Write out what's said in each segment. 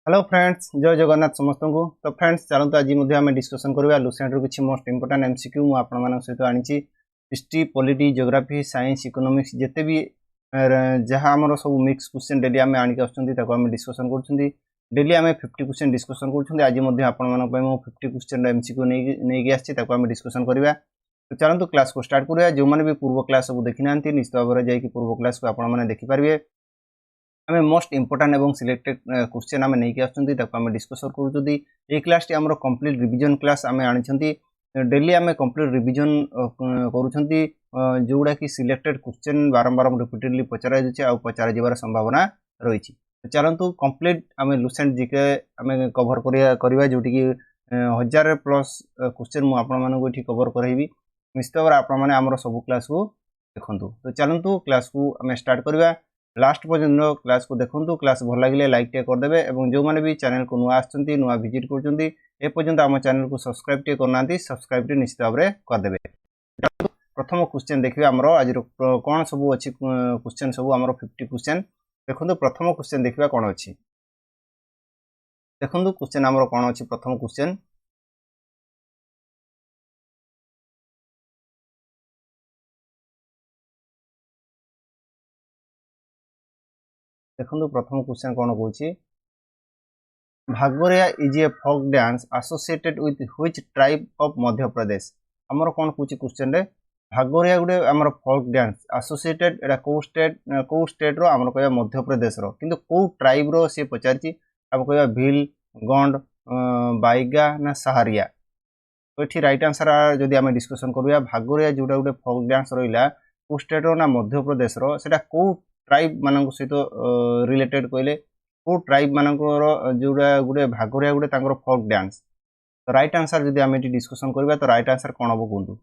Hello friends, जय जगन्नाथ समस्त को। तो फ्रेंड्स चलते आज आम डिस्कसन करवा लुसेंट रू किसी मोस्ट इंपोर्टाट एमसीक्यू मु आपण मान सहित आनी history polity geography science economics जिते भी जहाँ आम सब मिक्स क्वेश्चन डेली आम आणिक आम डिस्कसन कर डेली आम 50 क्वेश्चन डिस्कसन कर आज आपण 50 क्वेश्चन एमसीक्यू नहीं आम डिस्कसन करवा। तो चलते क्लास को स्टार्ट करवा। जो मैंने भी पूर्व क्लास सब देखी ना निश्चित भाव में जाकि पूर्व क्लास को आपने देखिपारे आम मोस्ट इंपोर्टाट और सिलेक्टेड क्वेश्चन आम नहीं आम डिस्कसन कर क्लास टी आम कंप्लीट रिविजन क्लास आम आनी डेली आम कंप्लीट रिविजन करुँचा कि सिलेक्टेड क्वेश्चन बारंबार रिपीटेडली पचरा जाए पचरा जाबार संभावना रही। तो चलतु कंप्लीट आम लुसेंट जीके आम कभर करवा जोटि कि 1000+ क्वेश्चन मुझे कभर करबी। निश्चित भाव में आम सब क्लास को देखूँ। तो चलतु क्लास को आम स्टार्ट करवा। लास्ट पर्यटन क्लास को देखूँ। क्लास भल लगे लाइक टे करदे और जो मैंने भी चैनल को नुआ नुआ विजिट कर आम चैनल को सब्सक्राइब टे करना सब्सक्राइब निश्चित भाव में करदे। प्रथम क्वेश्चन देखिए आमर आज कौन सब अच्छी क्वेश्चन सब आमर 50 क्वेश्चन देखो। प्रथम क्वेश्चन देखा कौन अच्छी देखो। क्वेश्चन आमर कौन अच्छी प्रथम क्वेश्चन देखो। प्रथम क्वेश्चन कौन कौन Bhagoria is a folk dance associated with which tribe of Madhya Pradesh. आमर कौन कौन क्वेश्चन रे भागोरिया गोटे आमर फोक डांस एसोसिएटेड एटा को स्टेट रो आमर कहया मध्य प्रदेश रो किंतु को ट्राइब रो से पचारची आम कहया भील गंड बाइगा ना सहारिया। तो ये राइट आंसर जदि आम डिस्कसन करिया भागोरिया जोटा गोटे फोक डांस रहिला को स्टेट रो ना मध्य प्रदेश रो सेटा को ट्राइब मानक सहित रिलेटेड कहले को ट्राइब मानकर जोड़ा गोटे भागोरिया गोटे तांकर फोक डांस। तो राइट आंसर जदि आम डिस्कसन करबा तो राइट आंसर कौन हम कहतु।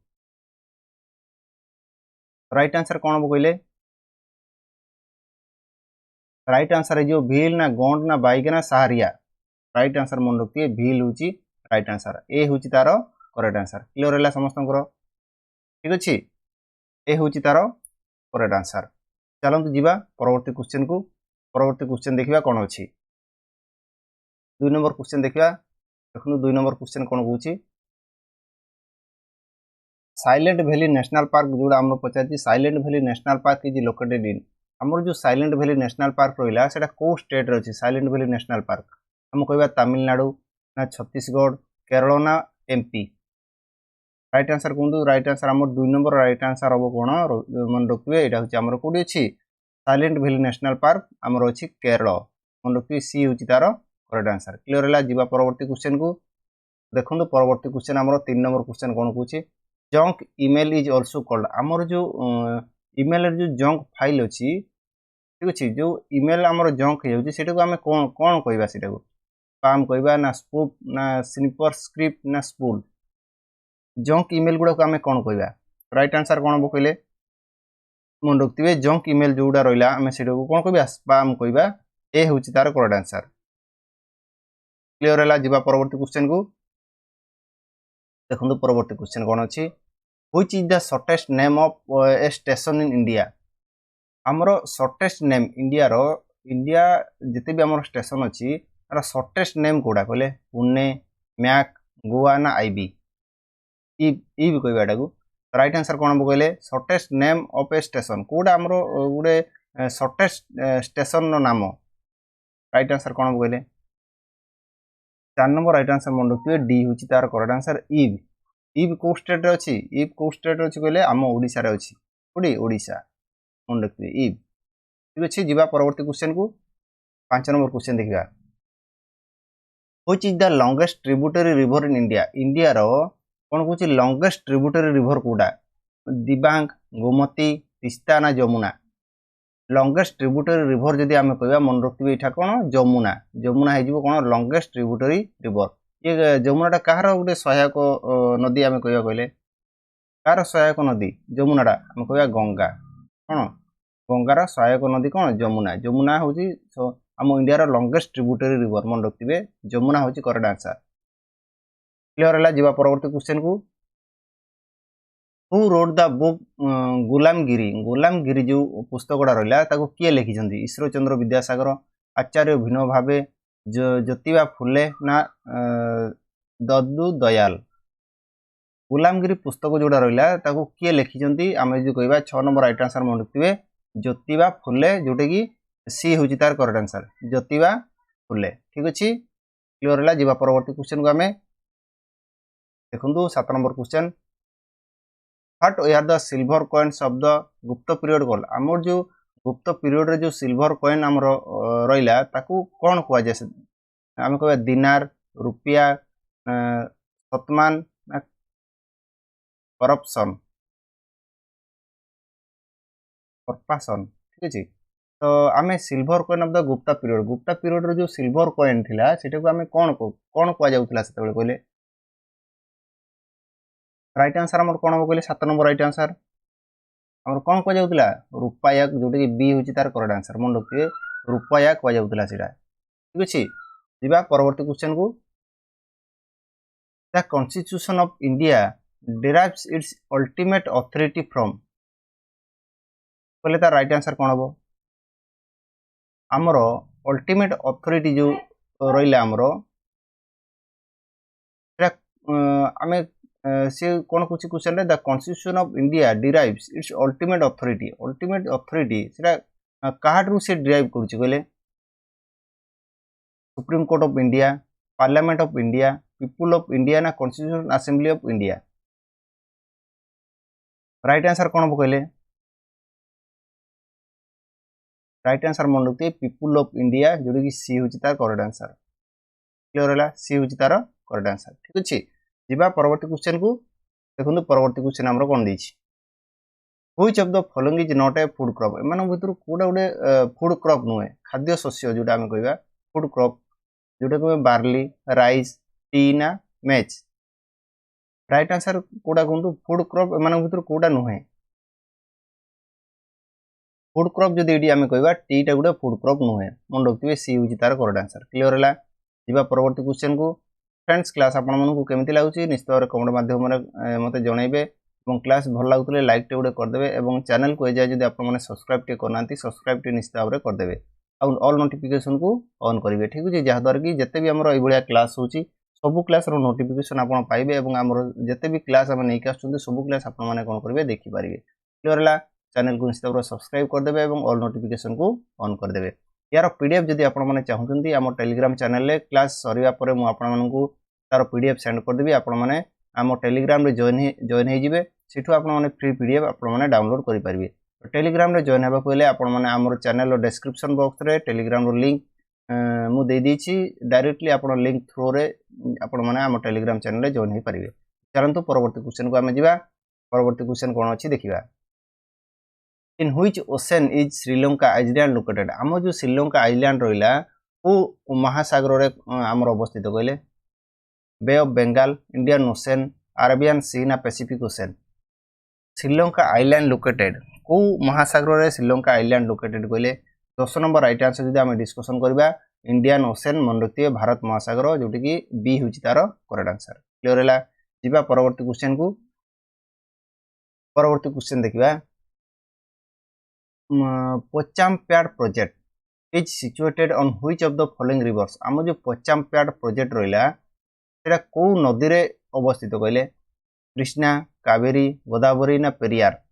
राइट आंसर कौन हम कहले राइट आंसर है भील ना गंड ना बाइक ना सहारिया। राइट आंसर मन रखिए भील हूँ राइट आंसर। ए हूँ तार करेक्ट आंसर। क्लियर है समस्त ठीक अच्छे। ए हूँ तार करेक्ट आंसर। चलते जीवा परवर्ती क्वेश्चन को। परवर्ती क्वेश्चन देखा कौन अच्छी 2 नंबर क्वेश्चन देखा। देखो 2 नंबर क्वेश्चन कौन कौन साइलेंट वैली नेशनल पार्क जोड़ा आम पचार silent valley national park is located in आमर जो साइलेंट वैली नेशनल पार्क रहा है कौ स्टेट रे अच्छी साइलेंट वैली नेशनल पार्क आम कह तमिलनाडु ना छत्तीसगढ़ केरल ना एमपी। राइट आंसर कहूँ। राइट आंसर आम 2 नंबर राइट आंसर हम कौन मन रखिए यहाँ हूँ आमर कौटी अच्छी साइलेंट वैली नेशनल पार्क आमर अच्छी केरल मन रखिए सी हूँ तार करेक्ट आंसर। क्लियर है जीवा परवर्ती क्वेश्चन को। देखो परवर्ती क्वेश्चन आमर 3 नंबर क्वेश्चन कौन कौन junk email is also called आमर जो ईमेल जो जंक फाइल अच्छी ठीक अच्छे जो ईमेल आमर जंक हो आम कौन कौन कहवा से स्पैम कहवा ना स्पूफ ना स्निपर स्क्रिप्ट ना स्पूल। जंक ईमेल गुड़ा आम कौन कहवा। राइट आंसर कौन हम कहले मन रखिए जंक ईमेल जोड़ा रहा आम से कौन कहवा स्पैम कहवा। ए हूँ तार करेक्ट आंसर। क्लियर है जीवा परवर्ती क्वेश्चन को। देखो परवर्ती क्वेश्चन कौन अच्छी which is the shortest name of a station in India. आमर शॉर्टेस्ट नेम इंडिया रो इंडिया जिते भी आमर स्टेशन अच्छी तार शॉर्टेस्ट नेम कौटा कहले पुणे मैक गोवा ना आईबी ई कहवा को। राइट आंसर कौन हम कहले shortest name of a station कौटा आमर गोटे शॉर्टेस्ट स्टेशन नाम। राइट आंसर कौन हम कहले 4 नंबर राइट आंसर मन रखिए डी हूँ तार करेक्ट आंसर इव। इव को स्टेट अच्छी इव को स्टेट अच्छी कहले आम ओडिशा रे अच्छी कोडी ओडिशा मन रखिए इव ठीक अच्छे। जीवा परवर्ती क्वेश्चन को 5 नंबर क्वेश्चन देखा which is the longest tributary river in India. India रो कौन कौन लॉन्गेस्ट ट्रिब्यूटरी रिवर कौटा दिबांग गोमती तिस्ता ना जमुना। लॉन्गेस्ट ट्रिब्यूटरी रिवर जदि आम कह मन रखिए यहाँ कौन जमुना। जमुना हो कौन लॉन्गेस्ट ट्रिब्यूटरी रिवर। ये जमुनाटा कहार गोटे सहायक नदी आम कह कहले कार सहायक नदी जमुनाटा आम कह गंगा कौन गंगार सहायक नदी कौन जमुना। जमुना हूँ आम इंडिया लॉन्गेस्ट ट्रिब्यूटरी रिवर मन रखिए जमुना हूँ करेक्ट आंसर। क्लियर है जीवा परवर्ती क्वेश्चन को। हु रोड द बुक गुलामगिरी। गुलामगिरी जो पुस्तकटा रहा किए लिखिं ईश्वर चंद्र विद्यासागर आचार्य विनोबा भावे ज्योतिबा फुले ना ददू दयाल। गुलामगिरी पुस्तक जोड़ा रहा ताको किए लिखिं आम जो कह 6 नंबर राइट आंसर मन रखिए ज्योतिबा फुले जोटा कि सी हूँ तार करेक्ट आंसर ज्योतिबा फुले। ठीक अच्छे क्लीयर है। जा परवर्ती क्वेश्चन को आम देखो 7 number question what were the silver coins of the Gupta period call. आमर जो गुप्त पीरियड रे जो सिल्वर कॉइन आमर रहा ताकू कौन कह जाए आम कह दिनार रुपया शतमान करप्शन करपासन। ठीक अच्छे तो आम silver coin of the Gupta period जो सिल्वर कॉइन थिला सेटा को आम कौन कह जाउतला सेते कहले राइट आंसर आमर कौन हम कहले 7 नंबर राइट आंसर आमर कौन कह जाउतला रुपया जोटा कि बी होची तार करेक्ट आंसर मन रखिए रुपया कह जाउतला सेटा। ठीक अच्छे जीवा परवर्ती क्वेश्चन को the constitution of India derives its ultimate authority from कहले तार राइट आंसर कौन हम आमर अल्टीमेट अथॉरिटी जो रहा आमर आम सी कौन कौन question the constitution of India derives its ultimate authority सेटा काहाटू से डिराइव करुच्चे कहले supreme court of India parliament of India people of India ना constitution assembly of India right answer कौन हम कहले राइट आंसर मन रखिए पीपुल ऑफ इंडिया जोटा कि सी हूँ तार करेक्ट आंसर क्लीयर है सी हूँ तार करेक्ट आंसर। ठीक अच्छे जीवा परवर्ती क्वेश्चन को देखो परवर्ती क्वेश्चन आमर कौन देछि which of the following is not a food crop एमान भितर कोडा गोटे फूड क्रॉप नुहे खाद्य शस्य जोटा आम कहवा फूड क्रॉप जोटा कह बार्ली राइस टी ना मैच राइट आंसर कोडा कहतु फूड क्रॉप एमान भितर कोडा नुहे फूड क्रॉप जदि ये आम कहवा टीटा गोटे फूड क्रॉप नुहे मन रखिए सी हूँ तार करेक्ट आंसर क्लीयर है। जीवा परवर्ती क्वेश्चन को फ्रेंड्स क्लास आपको केमती लगुच निश्चित भाव कमेंट माध्यम मत जनइबे और क्लास भल लगुले लाइक टे गोटे करदे और चैनल को एजाए जब आपने सब्सक्राइब टे करना सब्सक्राइब टे निश्चित भाव करदे और ऑल नोटिफिकेशन को ऑन करेंगे। ठीक है जहाँद्वारा कि जिते भी आमर ये क्लास होची सबू क्लास नोटिफिकेशन आप पाइबे और आमर जिते भी क्लास आम नहीं आसुँच सबू क्लास आपने कौन करेंगे देखिपारे क्लीयर है। चैनल को निश्चित भाव सब्सक्राइब करदे और ऑल नोटिफिकेशन को ऑन करदे यार पीडीएफ जदि आपने चाहते आम टेलीग्राम चैनल क्लास सरिया पर मुझे तार पीडीएफ सेंड करदेवी आपने आम टेलीग्राम रे जॉइन हो सीठू आपने फ्री पीडीएफ आपने डाउनलोड करेंगे। टेलीग्राम रे जॉइन होगा पहले आपने आम चैनल डिस्क्रिप्शन बॉक्स रे टेलीग्राम लिंक मुझे देदेछि डायरेक्टली आप लिंक थ्रू रे आपने आम टेलीग्राम चैनल जॉइन हो पारे। चलतु परवर्ती क्वेश्चन को आम जा परवर्ती क्वेश्चन कौन अच्छी देखा in which ocean is Sri Lanka island located आम जो श्रीलंका आइलैंड रहा वो महासागर रे आमर अवस्थित कहले bay of Bengal Indian ocean Arabian sea ना Pacific ocean Sri Lanka island located को महासागर रे श्रीलंका आइलैंड लोकेटेड कहले 10 नंबर राइट आंसर जब आम डिस्कसन करवा इंडियन ओशन मन रखिए भारत महासागर जोटी कि बी हूँ तार करेक्ट आंसर क्लीयर है। जीवा परवर्ती क्वेश्चन को परवर्ती क्वेश्चन देखा Pochampad project is situated on which of the following rivers आम जो पोचाम्प्याड प्रोजेक्ट रहा सेटा कौ नदी रे अवस्थित कहले कृष्णा कावेरी गोदावरी ना Periyar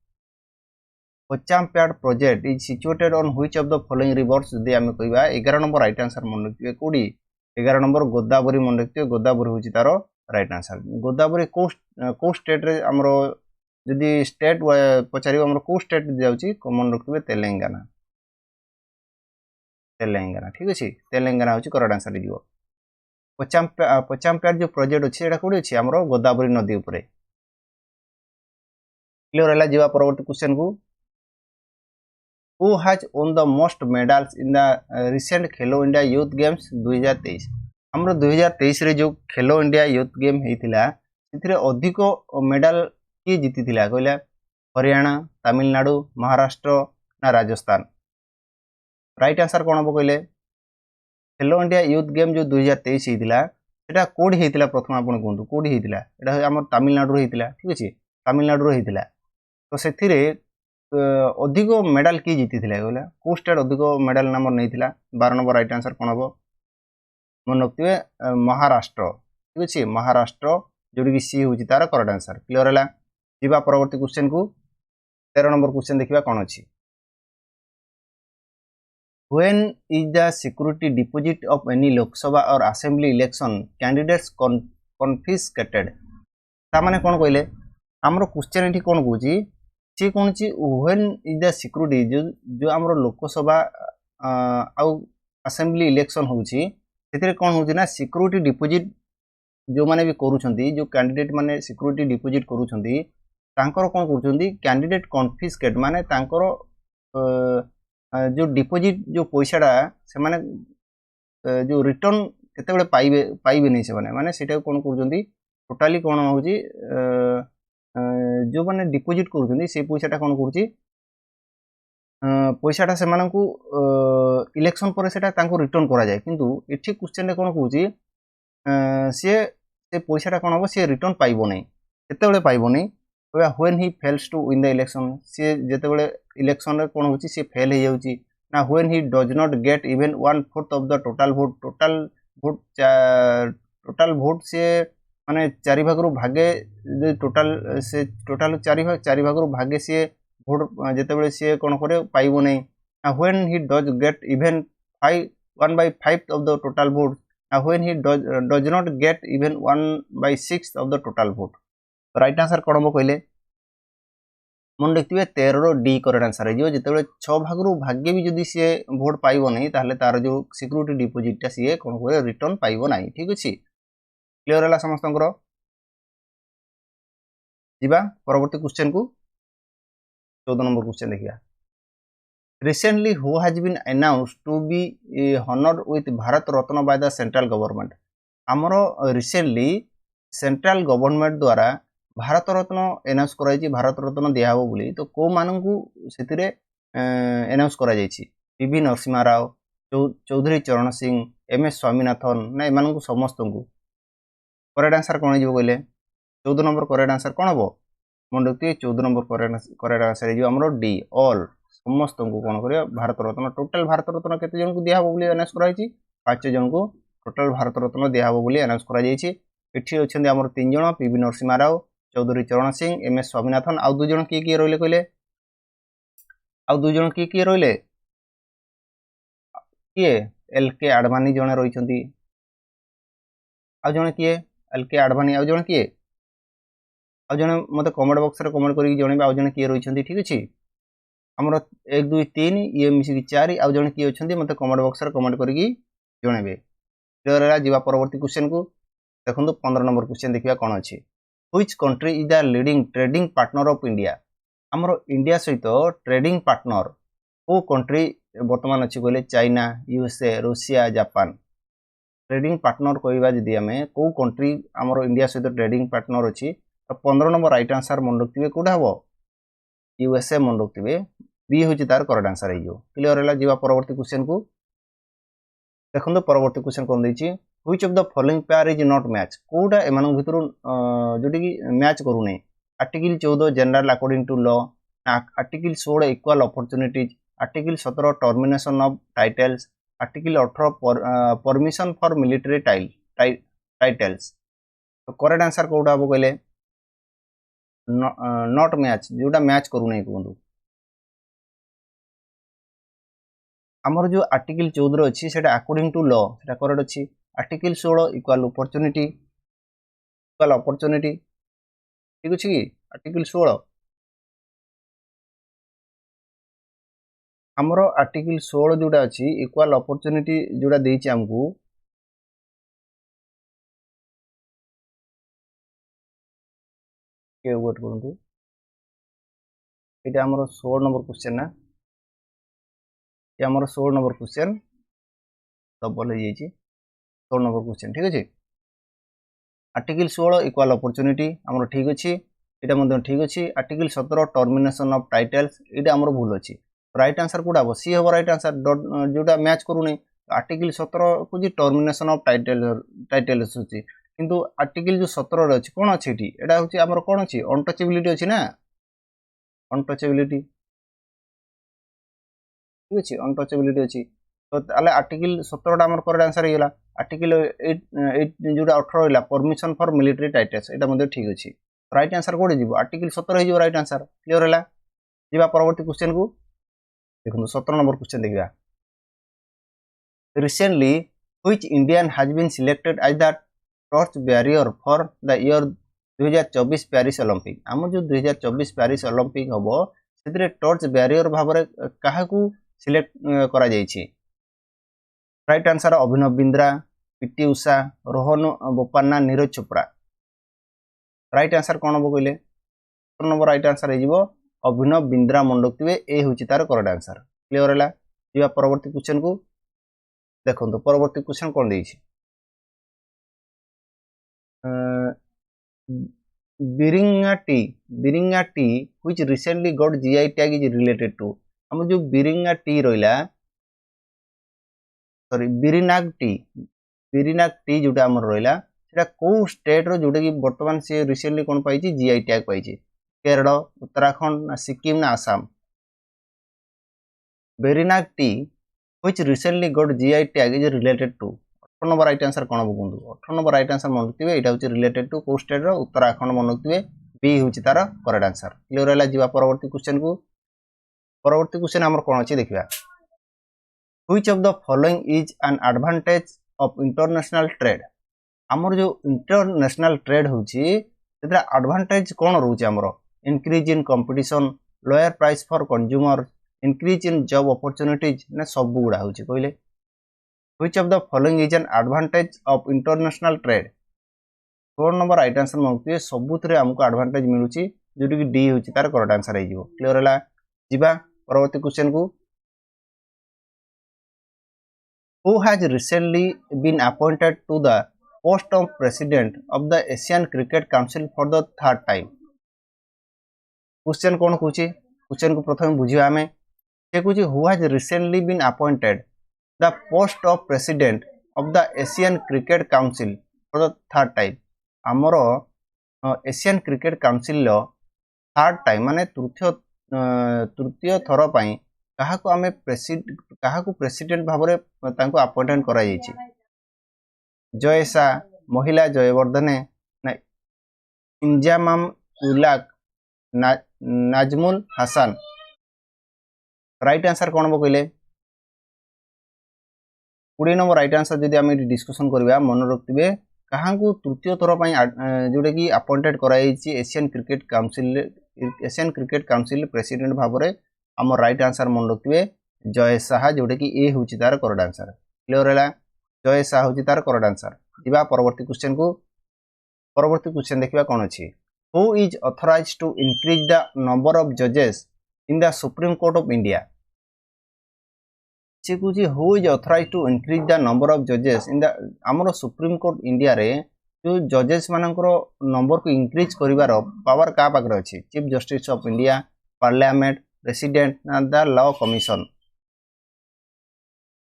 Pochampad project is situated on which of the following rivers जदि आम कहवा 11 नंबर राइट आंसर मन रखिए कौड़ी 11 नंबर गोदावरी मन रखिए गोदावरी हूँ तार राइट आंसर गोदावरी कौ स्टेट रे आमर जदि स्टेट पचार आम कौ स्टेट जाऊँगी मन रखिए तेलंगाना ठीक अच्छे तेलंगाना हूँ करेक्ट आंसर हो पोचाम्प्याड जो प्रोजेक्ट अच्छे कौटी अच्छे आम गोदावरी नदी उपरे क्लीयर है। जीवा परवर्ती क्वेश्चन को who has own the most medals in the recent Khelo India youth games 2023 आमर 2023 रे जो खेलो इंडिया यूथ गेम होता से अधिक मेडल किए जीति कहला हरियाणा तमिलनाडु महाराष्ट्र ना राजस्थान राइट आंसर कौन हम कहले खेलो इंडिया यूथ गेम जो 2023 होता कौटी होता प्रथम आप कहूँ कौटी होता यहाँ आम तमिलनाडु होता ठीक अच्छे तमिलनाडु होता तो से अधिक मेडल किए जीति कहला कौ स्टेट अधिक मेडल नंबर नहीं 12 नंबर राइट आंसर कौन हम मन रखिए महाराष्ट्र ठीक अच्छे महाराष्ट्र जोड़ी कि सी हूँ तार करेक्ट आंसर क्लियर है जीवा परवर्ती क्वेश्चन को 13 नंबर क्वेश्चन देखा कौन अच्छी When is the security deposit of any Lok Sabha or Assembly election candidates confiscated? तामाने कौन कहले आमर क्वेश्चन ये कौन कौन सी कौन व्हेन इज द सिक्यूरिटी जो आमर लोकसभा आउ असेंबली इलेक्शन होउची सेतिरे कौन होउची ना सिक्यूरिटी डिपोजिट जो माने भी करूछंती जो कैंडिडेट माने सिक्यूरिटी डिपोजिट करूछंती तांकर कौन करूछंती कैंडिडेट कॉन्फिस्केट माने तांकर जो डिपोजिट जो पैसाटा से माने जो रिटर्न केतेबेले पाइबे नहीं से माने सेटा कौन करूछंती टोटाली कौन होउची जो माने डिपोजिट करूछंती से पैसाटा कौन करूची पैसाटा से मानकू इलेक्शन पर सेटा तांको रिटर्न करा जाय किंतु एठी क्वेश्चन रे कौन कहूची से पैसाटा कौन हम सी रिटर्न पाइब नहीं केतेबेले पाइब नहीं when he fails to win the election सी जेतेबेले इलेक्शन रे कौन होची सी फेल हो जाउची ना when he does not get even 1/4 of the total vote से माने 4 भागरु भागे टोटल 4 भागरु भागे सी भोट जेतेबेले सी कौन करे पाइब नहीं when he does get even 1/5 of the total vote when he does not get even 1/6 of the total vote right answer कौन हम कहले मन रखिए 13 डी करेक्ट आंसर है जिते 6 भागरु भाग्य भी जदि सी भोट पाइब नहीं ताहले तार जो सिक्यूरिटी डिपोजिटा सी कौन करे रिटर्न पाइब नहीं ठीक अच्छे क्लियर है समस्त जीवा परवर्ती क्वेश्चन को 14 नंबर क्वेश्चन देखिया recently who has been announced to be honoured with Bharat Ratna by the central government आमर रिसेंटली सेंट्रल गवर्नमेंट द्वारा भारत रत्न एनाउंस कराई भारत रत्न दिहब बोली तो को मानू से एनाउंस कराई पीवी नरसिम्हा राव चौधरी चरण सिंह एम एस स्वामीनाथन ना एम समस्त को करेक्ट आंसर कौन हो कहले 14 नंबर करेक्ट आंसर कौन हम मन रखिए 14 नंबर करेक्ट आंसर हो डी ऑल समस्त को कौन कर भारत रत्न टोटाल भारत रत्न केते जन को दिहब बोली एनाउंस कराई 5 जन को टोटाल भारत रत्न दिहब बोली एनाउंस कराई एठी अच्छे आमर 3 जन पीवी नरसिम्हा राव चौधरी चरण सिंह एम एस स्वामीनाथन आउ 2 जन किए रहिले कहले आउ 2 जन किए रहिले किए एल के आडवाणी जने रहिसंती आउ जने किए एल के आडवाणी आउ जने किए आउ जने मते कमेंट बॉक्स रे कमेंट करी जणेबे आउ जने किए रहिसंती ठीक अछि हमर 1 2 3 ये मिसी 4 आउ जने किए अछंती मते कमेंट बॉक्स रे कमेंट करी जणेबे क्लियर है जीवा परवर्ती क्वेश्चन को देखंतु 15 नंबर क्वेश्चन देखिया कोन अछि Which country is the leading trading partner of India? आमर इंडिया सहित ट्रेडिंग पार्टनर को कंट्री बर्तमान अच्छी कहले China USA Russia Japan trading partner कहवा जदि आम कौ कंट्री आमर इंडिया सहित ट्रेडिंग पार्टनर अच्छी तो 15 नंबर राइट आंसर मन रखिए कौटा हम यूएसए मन रखिए बी हूँ तार करेक्ट आंसर हो क्लियर है जीवा परवर्ती क्वेश्चन को देखो परवर्ती क्वेश्चन कौन देती Which of the following pair is not match कोटा एम भर जोटी कि मैच करूने article 14 general according to law article 16 equal opportunities article 17 termination of titles article 18 permission for military titles तो करेक्ट आंसर कौटा हम कहले नॉट मैच जोटा मैच करूने कहूँ आमर जो आर्टिकल 14 अच्छी से अकॉर्डिंग टू लॉ से करेक्ट अच्छी आर्टिकल 16 इक्वल अपॉर्चुनिटी ठीक अच्छे कि आर्टिकल 16 आमर आर्टिकल 16 जोटा अच्छी इक्वल अपॉर्चुनिटी जोटा देछि हमको के वेट करंतु एटा हमर 16 नंबर क्वेश्चन ना ये हमर 16 नंबर क्वेश्चन डबल हो जाइए 16 नंबर क्वेश्चन ठीक अच्छे आर्टिकल 16 इक्वल अपॉर्चुनिटी आमर ठीक अच्छे यहाँ ठीक अच्छे आर्टिकल 17 टर्मिनेशन ऑफ टाइटल्स ये आमर भूल अच्छी राइट आंसर कौटा हम सी हम राइट आंसर जोटा मैच करूनी आर्टिकल 17 को टर्मिनेशन ऑफ टाइटल्स अच्छी किंतु आर्टिकल जो 17 अच्छी कौन अच्छी यहाँ हूँ आमर कौन अच्छी अनटचेबिलिटी अच्छी ना अनटचेबिलिटी ठीक अच्छे अनटचेबिलिटी अच्छी तो ताले आर्टिकल 17 टा हमर करेक्ट आंसर हेला। आर्टिकल 8 जोटा 18 रहिला परमिशन फॉर मिलिटरी टाइटल्स एटा मध्ये ठीक अछि। राइट आंसर कोडे जीवो आर्टिकल 17 हे जीवो राइट आंसर क्लियर हैला। जीवा परवर्ती क्वेश्चन को देखो 17 नंबर क्वेश्चन देखिबा। Recently which Indian has been selected as the torch bearer for the year 2024 Paris Olympic। हम जो 2024 पेरिस ओलंपिक हबो सेतरे टॉर्च बैरियर भाबरे काहाकू सिलेक्ट करा जायछि। Right answer Abhinav Bindra, PT Usha, Rohan Bopanna, Neeraj Chopra. Right answer कौन हम कहले 17 नंबर राइट आंसर हे जीवो अभिनव बिंद्रा मंडोक्तिवे ए होछि तार करेक्ट आंसर क्लियर हैला। जीवा परवर्ती क्वेश्चन को देखो तो परवर्ती क्वेश्चन कौन देछि। बिरिंगा T which recently got GI tag is related to। हम जो बिरिंगा टी रहिला सॉरी बिरिनाग टी जोटा हमर रहिला सेटा को स्टेट रो जोटा कि वर्तमान से रिसेंटली कोन पाइछि जीआई टैग पाइछि। केरल, उत्तराखंड ना सिक्किम ना Assam. Berinag tea which recently got GI tag is related to 18 number right answer कोन बकुंदु 18 नंबर राइट आंसर मनतिबे एटा होछि रिलेटेड टू को स्टेट रो उत्तराखंड मनतिबे बी होछि तार करेक्ट आंसर क्लियर हैला। जीवा परवर्ती क्वेश्चन को परवर्ती क्वेश्चन हमर कोन अछि देखिबा। Which of the following is an advantage of international trade। हमर जो इंटरनेशनल ट्रेड होछि सेतरा एडवांटेज कोन रहउछि हमरो increase in competition, lower price for consumer, increase in job opportunities ना सब गुडा होछि कहले। Which of the following is an advantage of international trade। 4 number right answer मागुछि सबुतरे हमको एडवांटेज मिलुछि जोटी कि डी होछि तार करेक्ट आंसर हे जिवो क्लियर हैला। जिबा परवर्ती क्वेश्चन को। Who has recently been appointed to the post of president of the Asian Cricket Council for the third time। Question कौन कहूछि क्वेश्चन को प्रथम बुझिया हमें से कहूछि who has recently been appointed the post of president of the Asian cricket council for the third time. हमरो Asian cricket council लो थर्ड टाइम माने तृतीय थर पई काहाको आमे प्रेसिडेंट भाबरे तांको अपॉइंटमेंट करा जायछि। जयसा, महिला जयवर्धने ना इंजामाम उलाक नाजमुल हसन। राइट आंसर कोन बो कहले 20 नंबर राइट आंसर जदि आमे डिस्कशन करबा मन रखतिबे काहाको तृतीय थर पई जोडे कि अपॉइंटेड करा जायछि एशियन क्रिकेट काउंसिल प्रेसिडेंट भाबरे हमर राइट आंसर मन रखतिबे जय साहा जोडे कि ए होछि तार करेक्ट आंसर क्लियर हैला। जय साहा होछि तार करेक्ट आंसर। दिबा परवर्ती क्वेश्चन को परवर्ती क्वेश्चन देखिबा कोन अछि। Who is authorised to increase the number of जजेस in the supreme court of India. से कुछि who is authorised to increase the number of जजेस इन द हमरो सुप्रीम कोर्ट इंडिया रे जो जजेस मानकर नंबर को इंक्रीज करिवार पावर का पाकर अछि। Chief justice of India, parliament, president ना the law commission.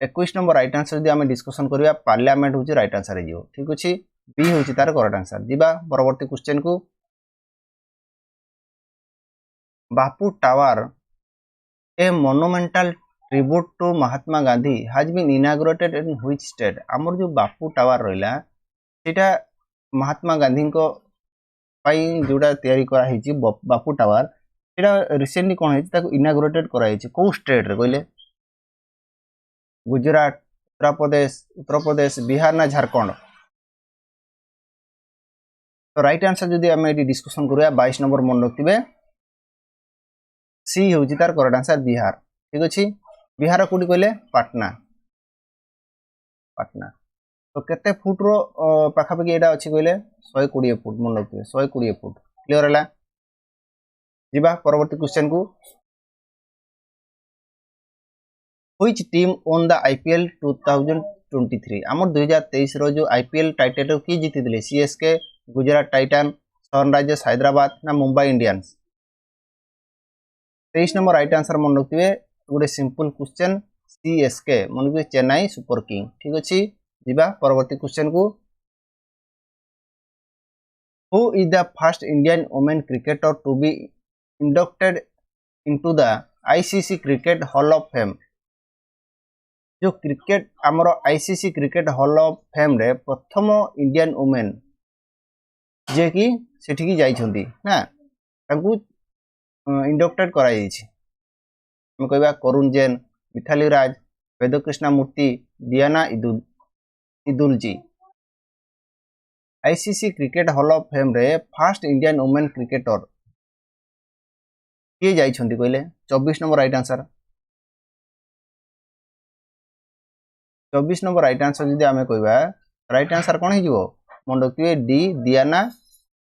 21 number right answer जदि आमे डिस्कशन करिया पार्लियामेंट होछि राइट आंसर हे जिवो ठीक अछि बी होछि तार करेक्ट आंसर। दिबा परवर्ती क्वेश्चन को। Bapu tower a monumental tribute to Mahatma Gandhi has been inaugurated in which state. हमर जो बापू टावर रहिला सेटा महात्मा गांधी को पई जोडा तयारी करा हिची बापू टावर सेटा रिसेंटली कोन हिची ताको इनागुरेटेड करा हिची को स्टेट रे कहले गुजरात, उत्तर प्रदेश, बिहार ना झारखंड। तो राइट आंसर जदि आमे एडी डिस्कशन करिया 22 नंबर मन रखतिबे सी होछि तार करेक्ट आंसर बिहार ठीक अछि। बिहार कोडी कहले पटना। तो केते फुट रो पाखा पाखी एडा अछि कहले 120 फुट मन रखतिबे 120 फुट क्लियर हैला। जिबा परवर्ती क्वेश्चन को। Which team won the IPL 2023। हमर 2023 रो जो IPL टाइटल की जीतिले CSK, Gujarat Titan, Sunrisers Hyderabad ना Mumbai Indians. 23 number right answer मन रखतिबे गोटे सिंपल क्वेश्चन सीएसके मन के चेन्नई सुपर किंग ठीक अछि। जिबा परवर्ती क्वेश्चन को। Who is the first Indian women cricketer to be inducted into the ICC Cricket Hall of Fame। जो क्रिकेट आमर ICC cricket hall of fame रे प्रथम इंडियन वुमेन जे कि सेठी जाइछंती ना तांकू इंडक्टेड कराई छि हम कहबा करुण जैन, मिथाली राज, वेदकृष्णा मूर्ति, दियाना इदुल जी। ICC cricket hall of fame रे फर्स्ट इंडियन वुमेन क्रिकेटर किए जाइछंती कहले 24 number right answer. 24 number right answer जदि आमे कहबा राइट आंसर कोन हिजिवो मन रखिबे डी दियाना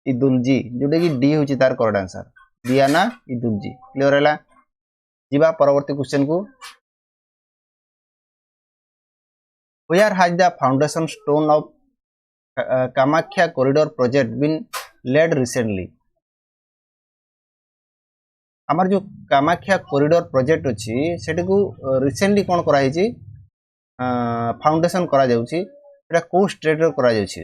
इदुल जी जोटे कि डी होची तार करेक्ट आंसर दियाना इदुल जी। क्लियर हैला जीवा परवर्ती क्वेश्चन को where has the foundation stone of Kamakhya corridor project been laid recently. आमर जो कामाख्या कॉरिडोर प्रोजेक्ट अछि सेटी को रिसेंटली कोन करा हिची फाउंडेशन करा जाउची एटा को स्टेट रो करा जाउची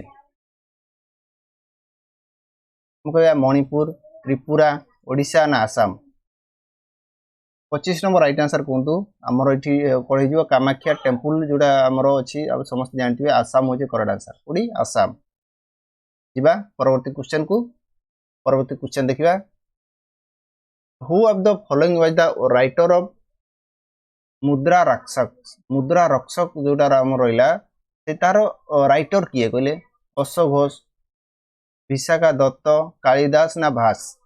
हम कहया मणिपुर, त्रिपुरा, ओडिशा ना आसाम। 25 नंबर राइट आंसर कोंतु हमर एठी कोइ हिजो कामाख्या टेंपल जोडा हमर अछि अब समस्त जानथिबे आसाम होजे करेक्ट आंसर ओडी आसाम। जिबा परवर्ती क्वेश्चन देखिबा who of the following was the writer of Mudra Rakshak जोडा हमर रहिला से तार राइटर किए कहले अशोक घोष, विशाखा दत्त, कालिदास ना भास।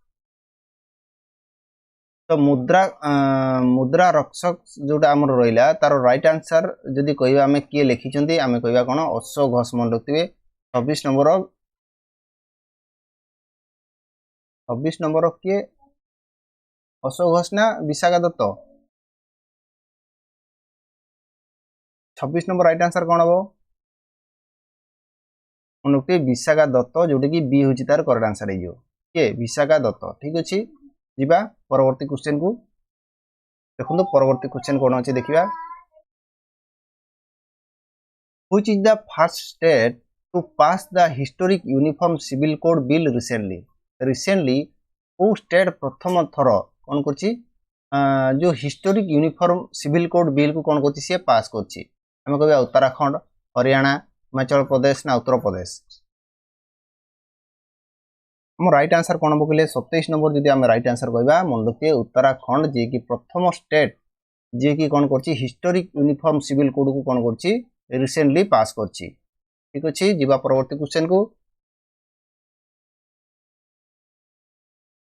तो मुद्रा रक्षक जोटा आमर रहिला तार राइट आंसर जदि कहबा हमें किए लिखिचंती हमें कहबा कोन अशोक घोष मन रखिबे 26 नंबर किए अशोक घोष ना Vishakha Datta 26 number right answer कोन हो मन रखिबे विशाखा दत्त जोटे कि बी होची तार करेक्ट आंसर हिजो के विशाखा दत्त। ठीक अछि जिबा परवर्ती क्वेश्चन को देखो परवर्ती क्वेश्चन कौन अच्छे देखिया which is the first state to pass the historic uniform civil code bill recently को स्टेट प्रथम थर कौन करछि जो historic uniform civil code bill को कौन करछि से पास करछि हम कहबा उत्तराखंड, हरियाणा, हिमाचल प्रदेश ना उत्तर प्रदेश। हम राइट आंसर कौन हम कहले 27 नंबर जदि हम राइट आंसर कहबा मन रखिए उत्तराखंड जे कि प्रथम स्टेट जे कि कौन करछि हिस्टोरिक यूनिफॉर्म सिविल कोड को कौन करछि रिसेंटली पास करछि। ठीक अछि जिबा परवर्ती क्वेश्चन को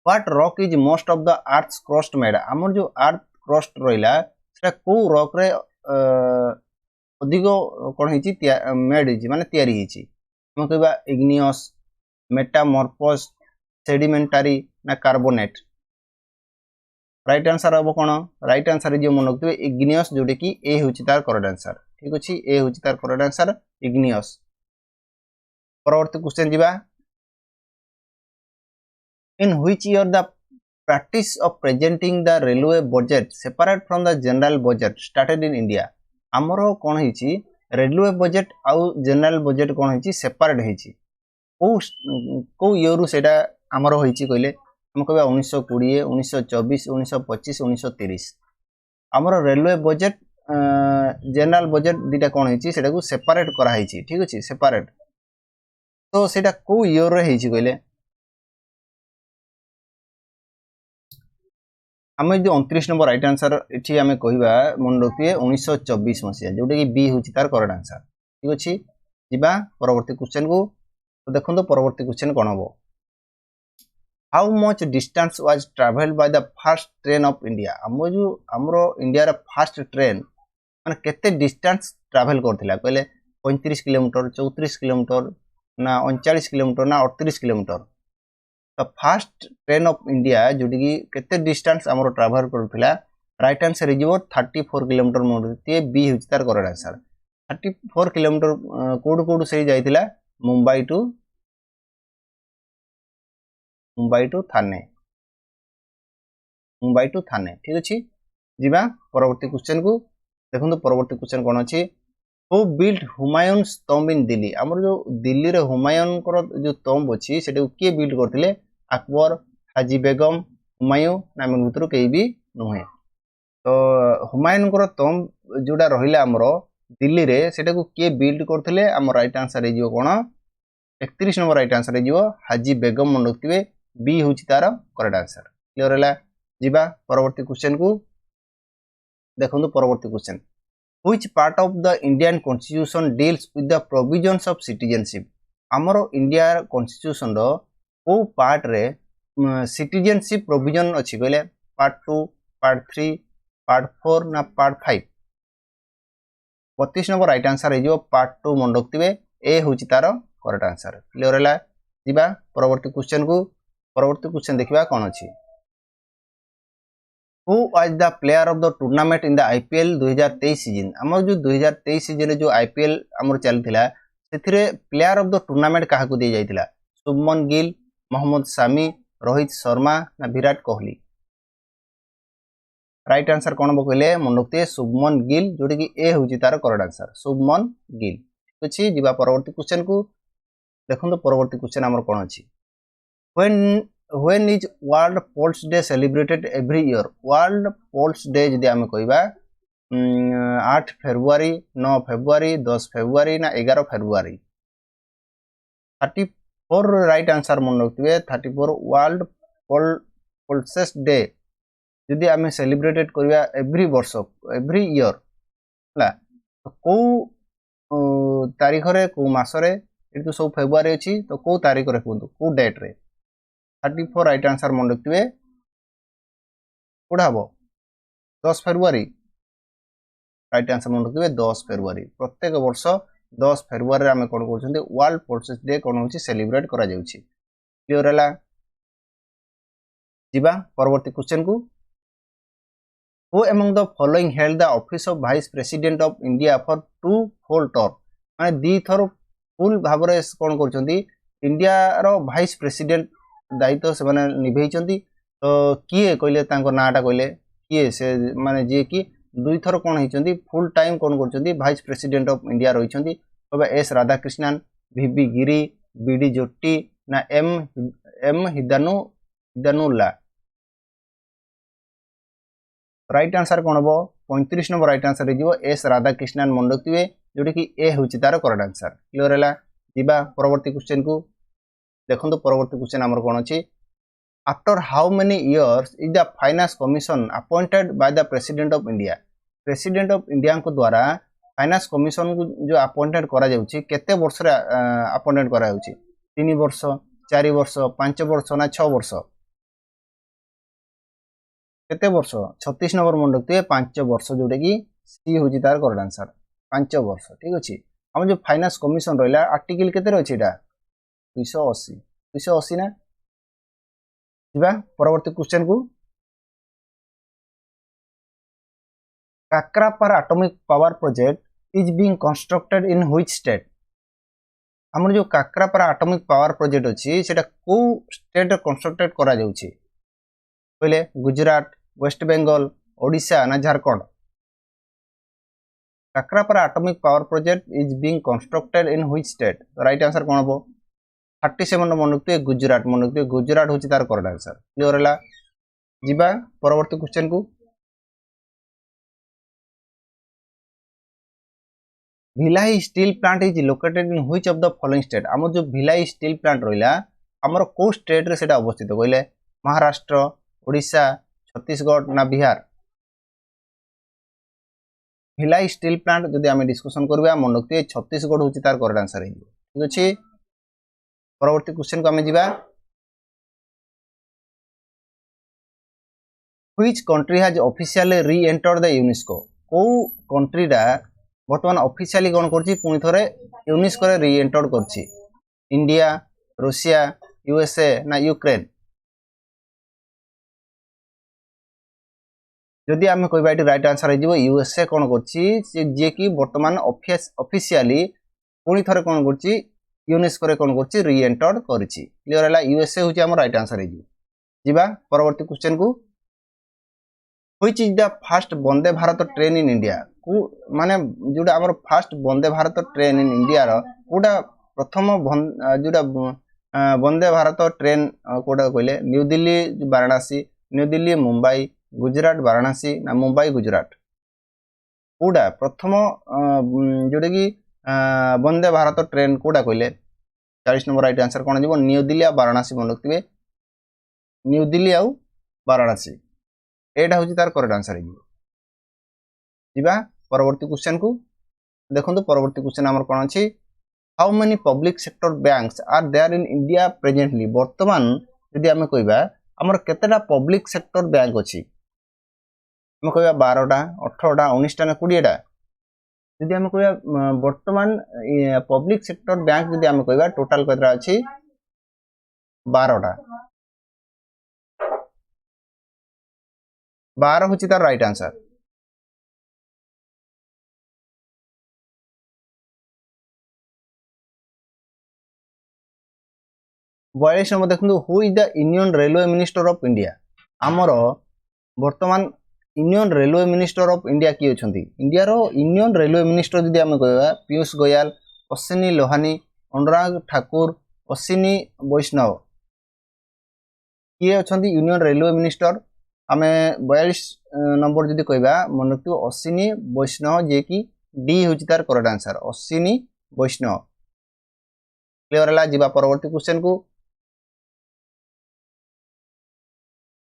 what rock is most of the earth crust made हमर जो अर्थ क्रस्ट रहिला सेटा को रॉक रे अधिक कौन हिची मेड हिची माने तयारी हिची हम कहबा इग्नियस, मेटामॉर्फोस, सेडिमेंटारी ना कार्बोनेट। राइट आंसर हम कोन राइट आंसर जे मन रखिबे इग्नियस जोटे कि ए होची तार करेक्ट आंसर। ठीक अछि ए होची तार करेक्ट आंसर इग्नियस। परवर्ती क्वेश्चन दिबा in which year the practice of presenting the railway budget separate from the general budget started in India हमरो कोन हिची रेलवे बजट आउ जनरल बजट कोन हिची सेपरेट हिची को ईयर रु सेटा हमरो होईची कहले हम कहबा 1920, 1924, 1925, 1930 हमरो रेलवे बजट जनरल बजट दिटा कोन हिची सेटा को सेपरेट करा हिची। ठीक अछि सेपरेट तो सेटा को ईयर रे हिची कहले हमें जो 29 नंबर राइट आंसर एठी हमें कहबा मन रखिए 1924 मसिया जोटे कि बी होची तार करेक्ट आंसर। ठीक अछि जिबा परवर्ती क्वेश्चन को तो देखो तो परवर्ती क्वेश्चन कोन हो how much distance was travelled by the first train of India हमरो इंडिया रा फर्स्ट ट्रेन माने केते डिस्टेंस ट्रैवल करथिला कहले 35 किलोमीटर, 34 किलोमीटर ना 39 किलोमीटर ना 38 किलोमीटर। तो फर्स्ट ट्रेन ऑफ इंडिया जोटी कि केते डिस्टेंस हमरो ट्रैवल करथिला राइट आंसर हिजो 34 किलोमीटर मोडते बी होची तार करेक्ट आंसर। 34 किलोमीटर कोड से जाइथिला मुंबई टू थाने। ठीक अछि जिबा परवर्ती क्वेश्चन को देखो परवर्ती क्वेश्चन कोन अछि हु बिल्ड हुमायूंस टॉम्ब इन दिल्ली हमर जो दिल्ली रे हुमायूं कर जो टॉम्ब अछि सेटा के बिल्ड करथिले अकबर, हाजी बेगम, हुमायूं नाम भितर केही भी नहे। तो हुमायूं कर टॉम्ब जोडा रहिला हमरो दिल्ली रे सेटा को के बिल्ड करथिले हम राइट आंसर हे जिवो कोन 31 नंबर राइट आंसर हे जिवो हाजी बेगम मन रखिबे बी होची तार करेक्ट आंसर क्लियर हला जिबा परवर्ती क्वेश्चन को देखंतु परवर्ती question which part of the Indian constitution deals with the provisions of citizenship हमरो इंडिया कॉन्स्टिट्यूशन रो को पार्ट रे सिटीजनशिप प्रोविजन अछि कहले पार्ट 2 पार्ट 3 पार्ट 4 ना पार्ट 5 32 नंबर राइट आंसर हे पार्ट 2 मन रखिबे ए होची तार करेक्ट आंसर क्लियर हला जिबा परवर्ती क्वेश्चन देखिबा कोन अछि Who was the player of the tournament in the IPL 2023 season हमर जो 2023 सीजन जो IPL हमर चलथिला सेथिरे प्लेयर ऑफ द टूर्नामेंट काहा को दे जाइतिला शुभमन गिल मोहम्मद शामी रोहित शर्मा ना विराट कोहली राइट आंसर कोन बो कहले मन रखते शुभमन गिल जोटी कि ए होची तार करेक्ट आंसर शुभमन गिल ठीक अछि जिबा परवर्ती क्वेश्चन को देखंतो परवर्ती क्वेश्चन हमर कोन अछि when is world pols day celebrated every year world pols day जदि आमे कहबा 8 फरवरी 9 फरवरी 10 फरवरी ना 11 फरवरी 34 राइट आंसर मन रखिबे 34 वर्ल्ड पोल्स डे जदि आमे सेलिब्रेटेड करबा एवरी वर्ष एवरी ईयर हला को तारीख रे को मास रे ए तो सब फरवरी अछि तो को तारीख रे कोन को डेट रे 34 राइट आंसर मन रखिबे कोडा हबो 10 फरवरी राइट आंसर मन रखिबे 10 फरवरी प्रत्येक वर्ष 10 फरवरी रे हमें कोन करछन्ते वर्ल्ड पोल्स डे कोन होची सेलिब्रेट करा जाउची क्लियर हला जिबा परवर्ती क्वेश्चन को Who among the following held the office of Vice President of India for 2 full term माने दी थर फुल भाबरे कोन करछन्ती इंडिया रो वाइस प्रेसिडेंट दायित्व से माने निभेइचंती तो किए कहले तांको नाटा कहले किए से माने जे कि दुई थर कोन हिचंती फुल टाइम कोन करचंती वाइस प्रेसिडेंट ऑफ इंडिया रहिचंती तबे S Radhakrishnan VB Giri BD Jatti ना एम हिदानुल्ला राइट आंसर कोन हबो 35 नंबर राइट आंसर हे जिवो एस राधाकृष्णन मन रखिबे जोटी कि ए होची तार करेक्ट आंसर क्लियर हला जिबा परवर्ती क्वेश्चन को देखंतो परवर्ती क्वेश्चन हमर कोन अछि after how many years is the finance commission appointed by the president of India को द्वारा फाइनेंस कमिशन को जो अपॉइंटेड करा जाउछि केते वर्ष रे अपॉइंटेड करा जाउछि 3 वर्ष 4 वर्ष 5 वर्ष ना 6 वर्ष केते वर्ष 36 नंबर मन रखते 5 वर्ष जोटे कि सी होछि तार करेक्ट आंसर 5 वर्ष ठीक अछि हम जो फाइनेंस कमिशन रहला आर्टिकल केते रहछि एटा 280 ना जिबा परवर्ती क्वेश्चन को Kakrapar atomic power project is being constructed in which state हमर जो काकरापारा एटॉमिक पावर प्रोजेक्ट अछि सेटा को स्टेट कंस्ट्रक्टेड करा जाउछि पहले गुजरात वेस्ट बेंगल ओडिशा ना Jharkhand Kakrapar atomic power project is being constructed in which state right answer कोन हबो 37 मन रखते गुजरात होची तार करेक्ट आंसर क्लियर हला जिबा परवर्ती क्वेश्चन को Bhilai steel plant is located in which of the following state हमर जो भिलाई स्टील प्लांट रहिला हमर को स्टेट रे सेटा अवस्थित कहले महाराष्ट्र ओडिशा छत्तीसगढ़ ना बिहार भिलाई स्टील प्लांट जदि आमे डिस्कशन करबा मन रखते छत्तीसगढ़ होची तार करेक्ट आंसर हे ठीक अछि परवर्ती क्वेश्चन को हमें जीवा व्हिच कंट्री हैज ऑफिशियली री एंटर्ड द यूनेस्को को कंट्री दा वर्तमान ऑफिशियली कोन करछि पुनी थरे यूनेस्को रे री एंटर्ड करछि इंडिया रशिया यूएसए ना यूक्रेन जदि आमे कहबा एटी राइट आंसर हे जिवो यूएसए कोन करछि जे कि वर्तमान ऑफिशियली पुनी थरे कोन करछि यूनेस्को रे कोन करछि री एंटर्ड करछि क्लियर हला यूएसए होछि हमर राइट आंसर हे जिबा परवर्ती क्वेश्चन को which is the first Vande Bharat train in India को माने जोडा हमर first Vande Bharat train in India रो कोडा प्रथम जोडा वंदे भारत ट्रेन कोडा कहले न्यू दिल्ली वाराणसी न्यू दिल्ली मुंबई गुजरात वाराणसी ना मुंबई गुजरात कोडा प्रथम जोटा कि वंदे भारत ट्रेन कोडा कहले 40 नंबर राइट आंसर कौन जीव न्यू दिल्ली आ वाराणसी मन रखिए न्यू दिल्ली आउ वाराणसी एटा हूँ तार करेक्ट आंसर जीवा परवर्ती क्वेश्चन को देखो परवर्ती क्वेश्चन आमर कौन अच्छी how many public sector banks are there in India presently वर्तमान यदि आम कहवा आमर केतेटा पब्लिक सेक्टर बैंक अच्छी आम कहवा 12टा 18टा 19टा ना 20टा यदि आम कहवा वर्तमान पब्लिक सेक्टर बैंक यदि आम कहवा टोटाल केतेटा अच्छी 12टा 12 हूँ तार राइट आंसर 42 नंबर देखो who is the union railway minister of India आमर वर्तमान union railway minister of India किए अच्छा इंडिया रो यूनियन रेलवे मिनिस्टर जदि आम कहवा पीयूष गोयल अश्विनी लोहानी अनुराग ठाकुर अश्विनी वैष्णव किए अच्छा यूनियन रेलवे मिनिस्टर आम 42 नंबर जदि कहवा मन रखियो अश्विनी वैष्णव जे कि डी हूँ तार करेक्ट आंसर अश्विनी वैष्णव क्लियर है जीवा परवर्ती क्वेश्चन को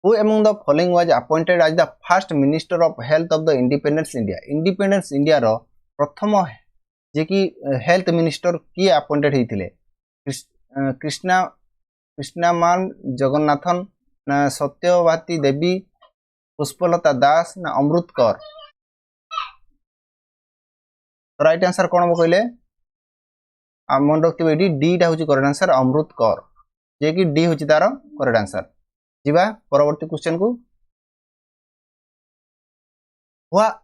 Who among the following was appointed as the first minister of health of the Independence India? Independence India रो प्रथम जे कि हेल्थ मिनिस्टर किए अपॉइंटेड होते कृष्णामान जगन्नाथन ना सत्यवती देवी पुष्पलता दास ना अमृत कौर राइट आंसर कौन हम कहले मन रखिए ये डी टा हूँ करेक्ट आंसर अमृत कौर जे कि डी हूँ तार करेक्ट आंसर जीवा परवर्ती क्वेश्चन को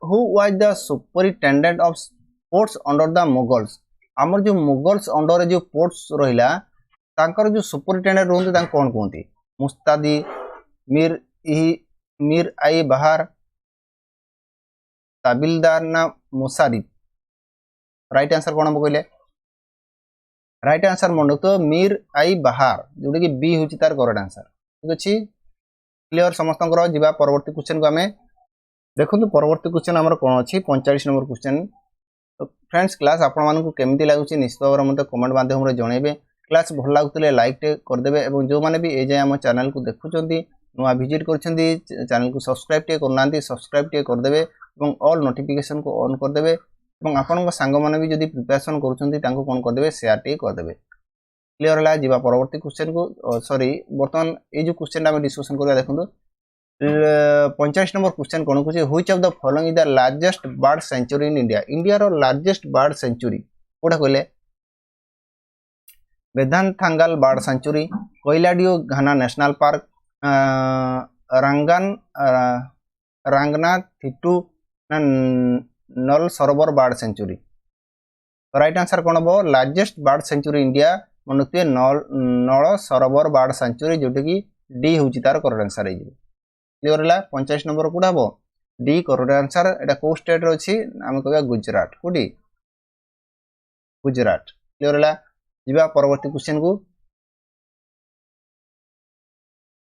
who was the superintendent of ports under the Mughals आमर जो मुगल्स अंडर जो पोर्ट्स रहिला तांकर जो सुपरिटेंडेंट रहते तांको कौन कहते मुस्तादी मीर आई बहार ताबिलदार ना मुसारिफ राइट आंसर कौन हम कहले राइट आंसर मन रखो मीर आई बहार जोटा कि बी हूँ तार करेक्ट आंसर ठीक अच्छे क्लियर समस्त जीवा परवर्ती क्वेश्चन को आम देखो परवर्ती क्वेश्चन आम कौन अच्छी 45 नंबर क्वेश्चन तो फ्रेंड्स क्लास आपण केमती लगुच निश्चित भाव में मत कमेंट माध्यम जनइबे क्लास भल लगुले लाइक टे करदे और जो मैंने भी ए जाए आम चैनल को देखुं नुआ विजिट कर चैनल को सब्सक्राइब टे करना सब्सक्राइब टे करदे और ऑल नोटिफिकेशन को ऑन करदे और आपण सांग मैंने भी जब प्रिपरेशन कौन करदे शेयर टे करदे क्लियर है जीवा परवर्ती क्वेश्चन को सॉरी बर्तमान ये जो क्वेश्चन आम डिस्कसन करवा देखो 45 नंबर क्वेश्चन कौन कहे which of the following is the largest bird sanctuary in India India रो लार्जेस्ट बर्ड सेंचुरी कोटा कहले Vedanthangal bird sanctuary Keoladeo Ghana national park Ranganathittu ना नल सरोवर बर्ड सेंचुरी राइट आंसर कौन हम लार्जेस्ट बर्ड सेंचुरी इंडिया मन रखिए नल सरोवर बर्ड सेंचुरी जोटा कि डी हूँ तार करेक्ट आंसर है क्लियर है 45 नंबर कौटा हम डी करेक्ट आंसर यहाँ कौ स्टेट अच्छी आम कह गुजरात कौटी गुजरात क्लियर है जीवा परवर्ती क्वेश्चन को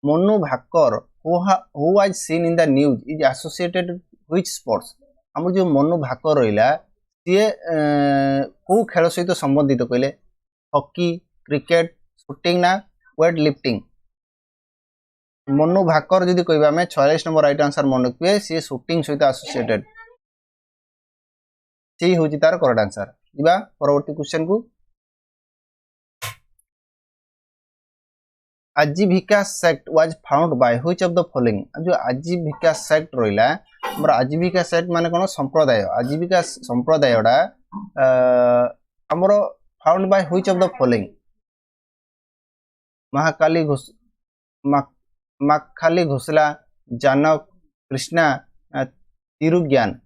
Manu Bhaker who was seen in the news is associated which sports आम जो मनु भाकर रहा सी कौ खेल सहित संबंधित कहले हॉकी क्रिकेट शूटिंग ना वेट लिफ्टिंग मनु भाकर जदि कहवा आम 46 नंबर राइट आंसर मन रखिए सी शूटिंग सहित एसोसिएटेड सी हूँ तार करेक्ट आंसर जीवा परवर्ती क्वेश्चन को आजीविका sect was found by which of the following जो आजीविका सेक्ट रहा हमर आजीविका सेक्ट माने कोन संप्रदाय आजीविका संप्रदायडा हमर found by which of the following Mahakali Makkhali Ghosala Janak Krishna तिरुज्ञान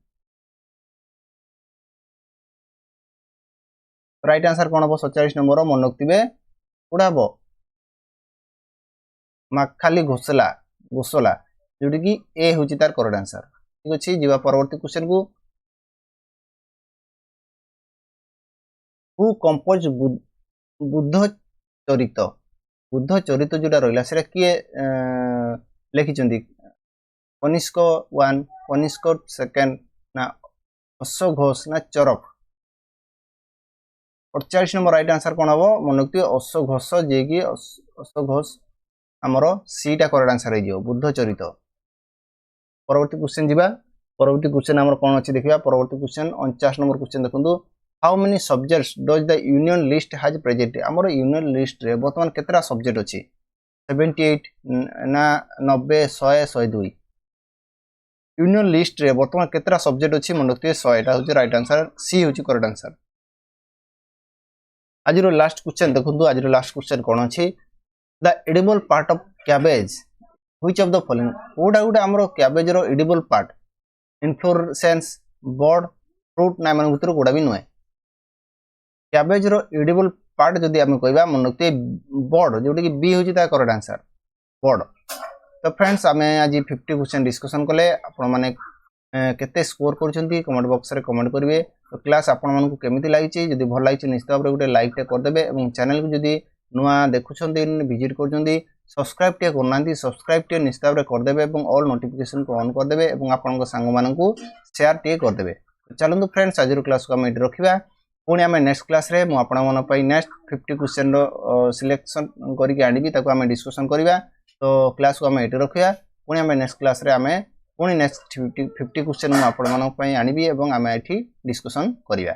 राइट आंसर कौन हम 47 नंबर मन रखिए कौटा हम माखाली घोषला जोटी कि ए हूँ तार करेक्ट आंसर ठीक अच्छे जीवा परवर्ती क्वेश्चन को हु कंपोज बुद्ध चरित जोटा रहा से किए लिखिं कनिष्क 1 कनिष्क 2 ना ଅଶ୍ୱଘୋଷ ନା ଚରକ 48 नंबर राइट आंसर कौन हम मन रखिए अश्वघोष जे कि अश्वघोष आमर सीटा करेक्ट आंसर हो बुद्ध चरित परवर्ती क्वेश्चन जीवा परवर्ती क्वेश्चन आमर कौन अच्छी देखा परवर्ती क्वेश्चन 49 नंबर क्वेश्चन देखो how many subjects does the union list has present आमर यूनियन लिस्ट रे बर्तमान केतरा सब्जेक्ट अच्छी 78 ना 90 100 102 यूनियन लिस्ट रे बर्तमान केतरा सब्जेक्ट अच्छी मन रखिए 100 एटा होची राइट आंसर सी होची करेक्ट आंसर आज लास्ट क्वेश्चन देखो आज लास्ट क्वेश्चन कौन अच्छी the edible part of cabbage which of the following कोडा गुडा हमरो कैबेज रो edible part inflorescence bud fruit ना मन भीतर कोडा भी नुए कैबेज रो एडिबल पार्ट जदि हम कहबा मन रखते बर्ड जोटी कि बी होची ता करेक्ट आंसर बर्ड तो फ्रेंड्स आमे आज 50 क्वेश्चन डिस्कशन कले आपण माने केते स्कोर करछंती कमेंट बॉक्स रे कमेंट करिवे तो क्लास आपण मन को केमिति लागिछि जदि भल लागिछि निश्चित भाबरे गुटे लाइक टे कर देबे एवं चैनल को जदि नुआ देखुछंती विजिट करछंती सब्सक्राइब टे करनांती सब्सक्राइब टे निश्चित भाबरे कर देबे एवं ऑल नोटिफिकेशन को ऑन कर देबे एवं आपण को संग मानन को शेयर टे कर देबे चलंतु फ्रेंड्स आज क्लास को हम एटी रखिबा पुणी आम नेक्स्ट क्लास रे मु आपण मन पई नेक्स्ट 50 क्वेश्चन रो सिलेक्शन करके आनिबी ताको आम डिस्कशन करबा तो क्लास को आम एटी रखिबा पुणी आम नेक्स्ट क्लास रे आम पुणी नेक्स्ट 50 क्वेश्चन मु आपण मन पई आनिबी एवं आम एठी डिस्कशन करबा।